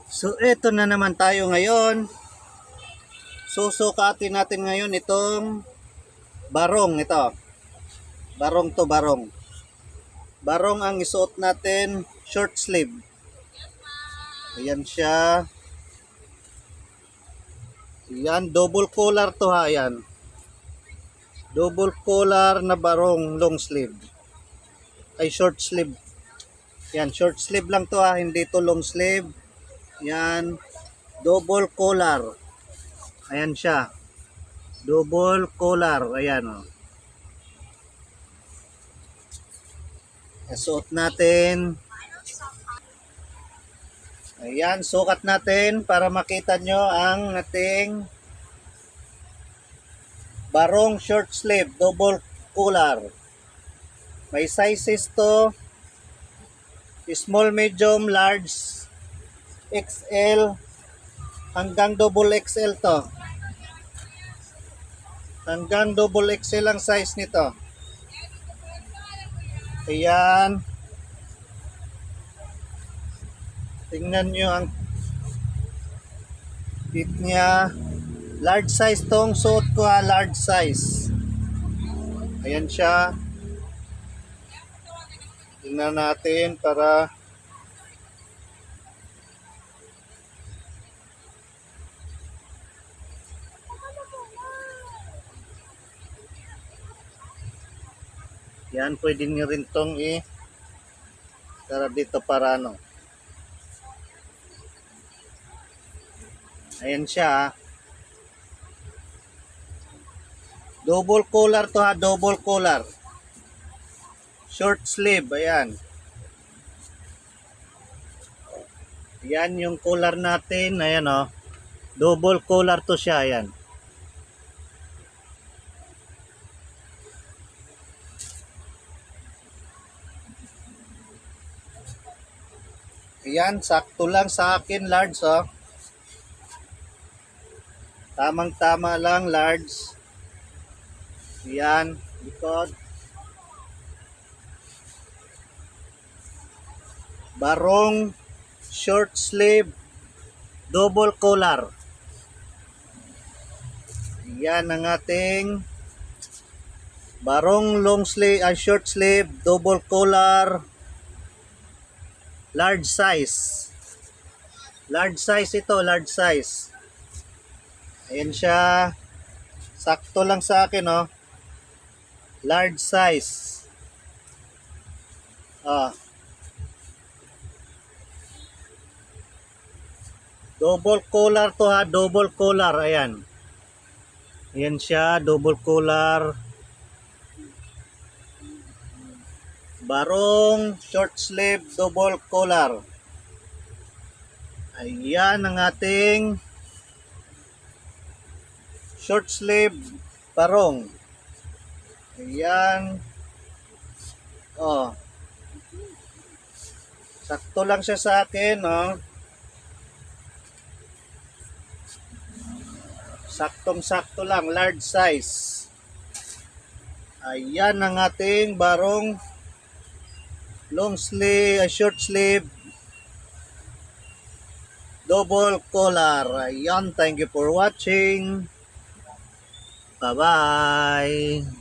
So eto na naman tayo ngayon. Susukatin natin ngayon itong barong ito. Barong to barong. Barong ang isuot natin, short sleeve. Ayan siya. Ayan, double collar to ha, ayan. Double collar na barong long sleeve. Ay short sleeve. Ayan, short sleeve lang to ha, hindi to long sleeve. Ayan, double collar. Ayan siya. Double collar, ayan o. Suot natin. Ayan, sukat natin para makita nyo ang ating barong short sleeve, double collar. May sizes to, small, medium, large, XL, hanggang double XL to. Hanggang double XL ang size nito. Ayan. Tingnan nyo ang fit niya. Large size tong suot ko ha, large size. Ayan siya. Tingnan natin para yan, pwede nyo rin tong tara dito para ano. Ayan siya. Double collar to ha, double collar. Short sleeve, ayan. Ayan yung collar natin, ayan o. Double collar to siya, ayan. Ayan, sakto lang sa akin, large oh. Tamang-tama lang, large. Ayan, likod. Barong short sleeve, double collar. Ayan ang ating barong long sleeve, short sleeve, double collar, large size. Large size ito, large size. Ayan siya. Sakto lang sa akin oh. Large size. Double collar to ha, double collar, ayan. Ayan siya, double collar. Barong short sleeve, double collar. Ayan ang ating short sleeve barong. Ayan. Oh. Sakto lang siya sa akin, oh. Saktong-sakto lang, large size. Ayan ang ating barong long sleeve, short sleeve, double collar. Ayan, thank you for watching. Bye-bye.